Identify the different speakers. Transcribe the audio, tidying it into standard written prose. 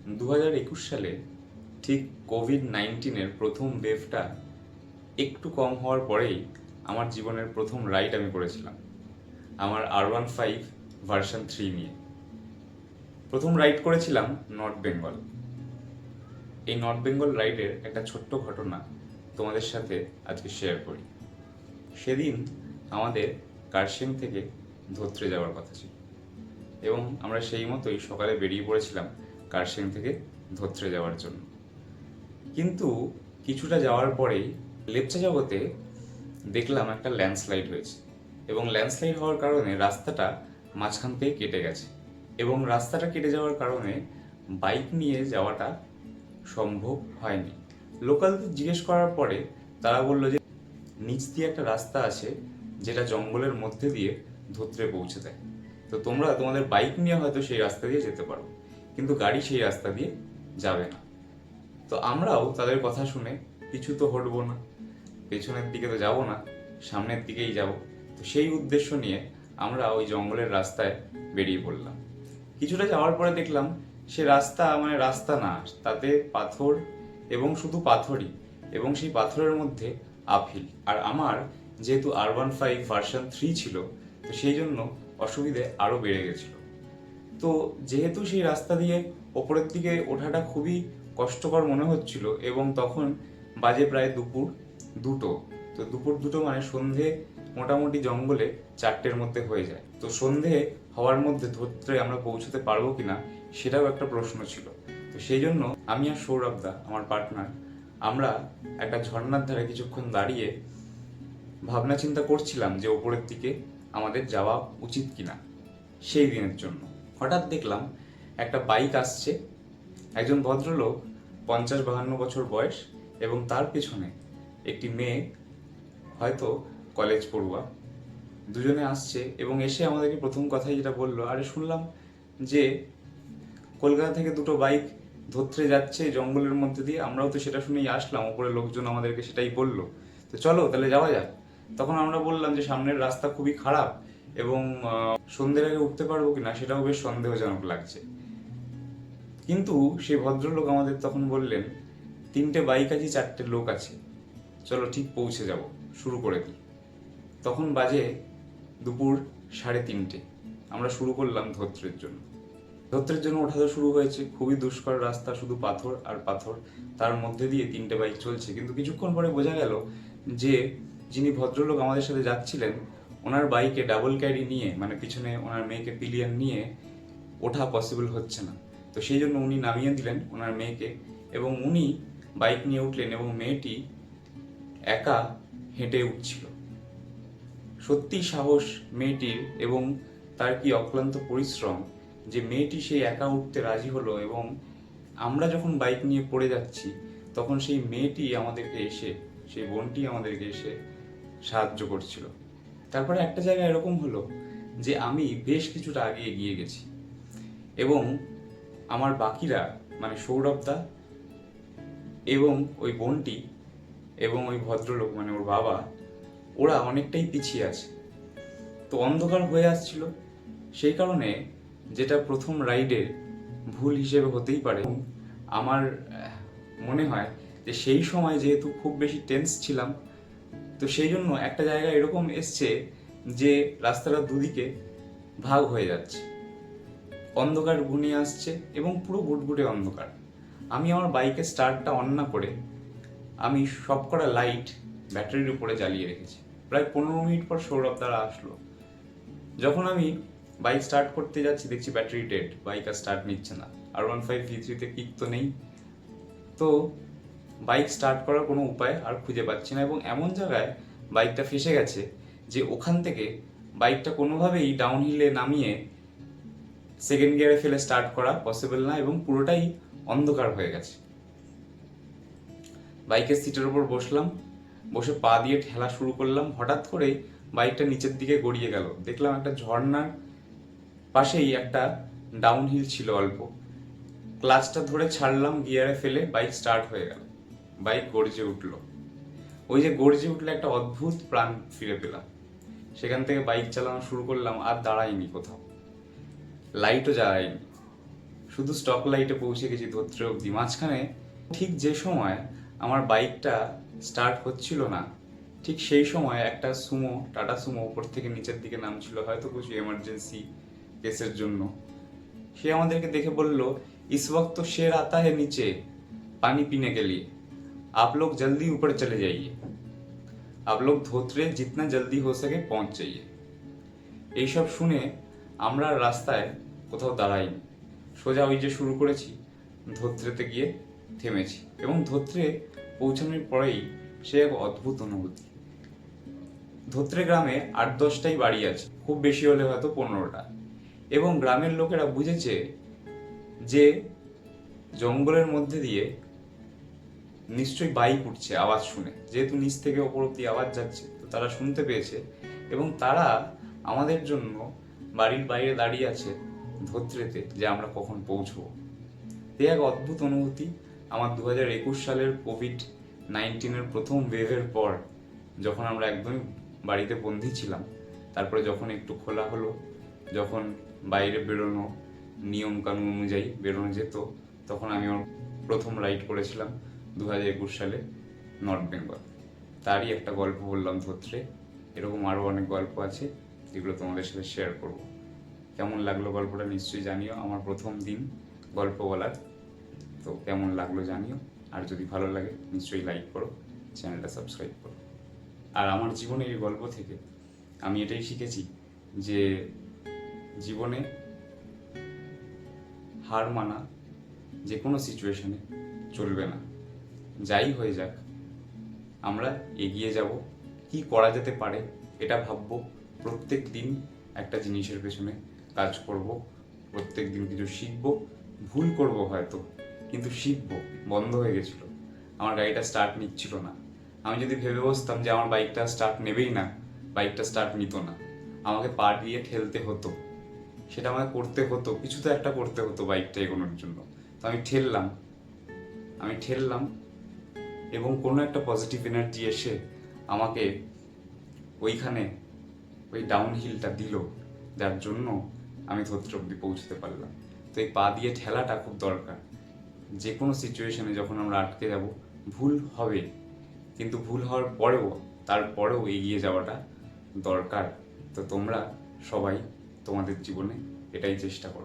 Speaker 1: 2021 সালে ঠিক কোভিড-19 প্রথম ওয়েভটা একটু কম হওয়ার পরেই আমার জীবনের প্রথম রাইড আমি করেছিলাম আমার R15 ভার্সন 3 নিয়ে। প্রথম রাইড করেছিলাম নর্থ বেঙ্গল। এই নর্থ বেঙ্গল রাইডের একটা ছোট্ট ঘটনা তোমাদের সাথে আজকে শেয়ার করি। সেদিন আমাদের কার্শিয়াং থেকে ধোত্রে যাওয়ার কথা ছিল এবং আমরা সেই মতোই সকালে বেরিয়ে পড়েছিলাম কার্শিয়াং থেকে ধোত্রে যাওয়ার জন্য। কিন্তু কিছুটা যাওয়ার পরেই লেপচা জগতে দেখলাম একটা ল্যান্ডস্লাইড হয়েছে এবং ল্যান্ডস্লাইড হওয়ার কারণে রাস্তাটা মাঝখান থেকে কেটে গেছে এবং রাস্তাটা কেটে যাওয়ার কারণে বাইক নিয়ে যাওয়াটা সম্ভব হয়নি। লোকালদের জিজ্ঞেস করার পরে তারা বললো যে নিচ দিয়ে একটা রাস্তা আছে যেটা জঙ্গলের মধ্যে দিয়ে ধোত্রে পৌঁছে দেয়, তো তোমরা তোমাদের বাইক নিয়ে হয়তো সেই রাস্তা দিয়ে যেতে পারো, কিন্তু গাড়ি সেই রাস্তা দিয়ে যাবে না। তো আমরাও তাদের কথা শুনে পিছু তো হটবো না, পেছনের দিকে তো যাব না, সামনের দিকেই যাব। তো সেই উদ্দেশ্য নিয়ে আমরা ওই জঙ্গলের রাস্তায় বেরিয়ে পড়লাম। কিছুটা যাওয়ার পরে দেখলাম সে রাস্তা মানে রাস্তা না, তাতে পাথর এবং শুধু পাথরই, এবং সেই পাথরের মধ্যে আপহিল। আর আমার যেহেতু R15 ভার্সন 3 ছিল, তো সেই জন্য অসুবিধে আরও বেড়ে গেছিল। তো যেহেতু সেই রাস্তা দিয়ে ওপরের দিকে ওঠাটা খুবই কষ্টকর মনে হচ্ছিল এবং তখন বাজে প্রায় দুপুর 2টো। তো দুপুর 2টো মানে সন্ধে মোটামুটি জঙ্গলে 4টের মধ্যে হয়ে যায়। তো সন্ধে হওয়ার মধ্যে ধোত্রে আমরা পৌঁছতে পারবো কিনা সেটাও একটা প্রশ্ন ছিল। তো সেই জন্য আমি আর সৌরভদা আমার পার্টনার আমরা একটা ঝর্ণার ধারে কিছুক্ষণ দাঁড়িয়ে ভাবনা চিন্তা করছিলাম যে ওপরের দিকে আমাদের যাওয়া উচিত কিনা সেই দিনের জন্য। হঠাৎ দেখলাম একটা বাইক আসছে, একজন ভদ্রলোক 50-52 বছর বয়স এবং তার পেছনে একটি মেয়ে, হয়তো কলেজ পড়ুয়া, দুজনে আসছে এবং এসে আমাদেরকে প্রথম কথাই যেটা বললো, আরে শুনলাম যে কলকাতা থেকে দুটো বাইক ধোত্রে যাচ্ছে জঙ্গলের মধ্যে দিয়ে, আমরাও তো সেটা শুনেই আসলাম, ওপরে লোকজন আমাদেরকে সেটাই বললো, তো চলো তাহলে যাওয়া যাক। তখন আমরা বললাম যে সামনের রাস্তা খুবই খারাপ এবং সন্ধ্যের আগে উঠতে পারবো কিনা সেটাও বেশ সন্দেহজনক লাগছে। কিন্তু সেই ভদ্রলোক আমাদের তখন বললেন, 3টে বাইক আছে, 4টে লোক আছে, চলো ঠিক পৌঁছে যাব, শুরু করে দিই। তখন বাজে দুপুর 3:30। আমরা শুরু করলাম ধোত্রের জন্য। ধোত্রের জন্য ওঠা তো শুরু হয়েছে, খুবই দুষ্কর রাস্তা, শুধু পাথর আর পাথর, তার মধ্যে দিয়ে 3টে বাইক চলছে। কিন্তু কিছুক্ষণ পরে বোঝা গেল যে যিনি ভদ্রলোক আমাদের সাথে যাচ্ছিলেন ওনার বাইকে ডাবল ক্যারি নিয়ে, মানে পিছনে ওনার মেয়েকে পিলিয়ন নিয়ে ওঠা পসিবল হচ্ছে না। তো সেই জন্য উনি নামিয়ে দিলেন ওনার মেয়েকে এবং উনি বাইক নিয়ে উঠলেন এবং মেয়েটি একা হেঁটে উঠছিল। সত্যি সাহস মেয়েটির এবং তার কি অক্লান্ত পরিশ্রম যে মেয়েটি সেই একা উঠতে রাজি হলো এবং আমরা যখন বাইক নিয়ে পড়ে যাচ্ছি তখন সেই মেয়েটি আমাদেরকে এসে, সেই বোনটি আমাদেরকে এসে সাহায্য করছিল। তারপরে একটা জায়গায় এরকম হলো যে আমি বেশ কিছুটা আগে এগিয়ে গেছি এবং আমার বাকিরা মানে সৌরভদা এবং ওই বোনটি এবং ওই ভদ্রলোক মানে ওর বাবা, ওরা অনেকটাই পিছিয়ে আছে। তো অন্ধকার হয়ে আসছিল, সেই কারণে যেটা প্রথম রাইডে ভুল হিসেবে হতেই পারে, আমার মনে হয় যে সেই সময় যেহেতু খুব বেশি টেন্স ছিলাম, তো সেই জন্য একটা জায়গা এরকম এসছে যে রাস্তাটা দুদিকে ভাগ হয়ে যাচ্ছে, অন্ধকার ঘনিয়ে আসছে এবং পুরো গুটগুটে অন্ধকার। আমি আমার বাইকের স্টার্টটা অন না করে আমি সবকটা লাইট ব্যাটারির উপরে জ্বালিয়ে রেখেছি। প্রায় 15 মিনিট পর সৌরভ দ্বারা আসলো। যখন আমি বাইক স্টার্ট করতে যাচ্ছি দেখছি ব্যাটারি ডেড, বাইক আর স্টার্ট নিচ্ছে না। R15 V3-তে কিক তো নেই, তো বাইক স্টার্ট করার কোনো উপায় আর খুঁজে পাচ্ছি না এবং এমন জায়গায় বাইকটা ফেসে গেছে যে ওখান থেকে বাইকটা কোনোভাবেই ডাউনহিলে নামিয়ে সেকেন্ড গিয়ারে ফেলে স্টার্ট করা পসিবল না এবং পুরোটাই অন্ধকার হয়ে গেছে। বাইকের সিটের উপর বসলাম, বসে পা দিয়ে ঠেলা শুরু করলাম। হঠাৎ করে বাইকটা নিচের দিকে গড়িয়ে গেল, দেখলাম একটা ঝর্ণার পাশেই একটা ডাউনহিল ছিল অল্প। ক্লাচটা ধরে ছাড়লাম, গিয়ারে ফেলে বাইক স্টার্ট হয়ে গেল, বাইক গর্জে উঠলো। ওই যে গর্জে উঠলে একটা অদ্ভুত প্রাণ ফিরে পেলাম। সেখান থেকে বাইক চালানো শুরু করলাম, আর দাঁড়াইনি কোথাও, লাইটও জ্বালাইনি, শুধু স্টপ লাইটে পৌঁছে গেছি ধোত্রে অব্দি। মাঝখানে ঠিক যে সময় আমার বাইকটা স্টার্ট হচ্ছিল না, ঠিক সেই সময় একটা সুমো, টাটা সুমো উপর থেকে নিচের দিকে নামছিল, হয়তো কিছু এমার্জেন্সি কেসের জন্য। সে আমাদেরকে দেখে বলল, इस वक्त तो शेर आता है नीचे पानी पीने के लिए, आप लोग जल्दी ऊपर चले जाइए, आप लोग धोत्रे जितना जल्दी हो सके पहुंच जाइए। এইসব শুনে আমরা রাস্তায় কোথাও দাঁড়াইনি, সোজা ওই যে শুরু করেছি ধোত্রেতে গিয়ে থেমেছি। এবং ধোত্রে পৌঁছানোর পরেই সে এক অদ্ভুত অনুভূতি। ধোত্রে গ্রামে 8-10টাই বাড়ি আছে, খুব বেশি হলে হয়তো 15টা। এবং গ্রামের লোকেরা বুঝেছে যে জঙ্গলের মধ্যে দিয়ে নিশ্চয়ই বাইক উঠছে আওয়াজ শুনে, যেহেতু নিচ থেকে ওপর অব্দি আওয়াজ যাচ্ছে, তো তারা শুনতে পেয়েছে এবং তারা আমাদের জন্য বাড়ির বাইরে দাঁড়িয়ে আছে ধোত্রেতে, যে আমরা কখন পৌঁছবো। এই এক অদ্ভুত অনুভূতি আমার 2021 সালের কোভিড-19 প্রথম ওয়েভের পর, যখন আমরা একদমই বাড়িতে বন্দি ছিলাম, তারপরে যখন একটু খোলা হলো, যখন বাইরে বেরোনো নিয়ম কানুন অনুযায়ী বেরোনো যেত, তখন আমি আমার প্রথম রাইড করেছিলাম 2021 সালে নর্থ বেঙ্গল। তারই একটা গল্প বললাম ধোত্রে। এরকম আরও অনেক গল্প আছে যেগুলো তোমাদের সাথে শেয়ার করব। কেমন লাগলো গল্পটা নিশ্চয়ই জানিও। আমার প্রথম দিন গল্প বলার, তো কেমন লাগলো জানিও। আর যদি ভালো লাগে নিশ্চয়ই লাইক করো, চ্যানেলটা সাবস্ক্রাইব করো। আর আমার জীবনের এই গল্প থেকে আমি এটাই শিখেছি যে জীবনে হার মানা যে কোনো সিচুয়েশনে চলবে না। যাই হয়ে যাক, আমরা এগিয়ে যাব, কি করা যেতে পারে এটা ভাববো, প্রত্যেক দিন একটা জিনিসের পেছনে কাজ করব, প্রত্যেক দিন কিছু শিখবো, ভুল করব হয়তো, কিন্তু শিখবো। বন্ধ হয়ে গেছিল, আমার গাড়িটা স্টার্ট নিচ্ছিল না। আমি যদি ভেবে বসতাম যে আমার বাইকটা স্টার্ট নেবেই না, বাইকটা স্টার্ট নিত না, আমাকে পা দিয়ে ঠেলতে হতো, সেটা আমাকে করতে হতো, কিছু তো একটা করতে হতো বাইকটা এগোনোর জন্য। তো আমি ঠেললাম এবং কোনো একটা পজিটিভ এনার্জি এসে আমাকে ওইখানে ওই ডাউন হিলটা দিল, যার জন্য আমি ধোত্রে অব্দি পৌঁছতে পারলাম। তো এই পা দিয়ে ঠেলাটা খুব দরকার। যে কোনো সিচুয়েশনে যখন আমরা আটকে যাব, ভুল হবে, কিন্তু ভুল হওয়ার পরেও তারপরেও এগিয়ে যাওয়াটা দরকার। তো তোমরা সবাই তোমাদের জীবনে এটাই চেষ্টা করো।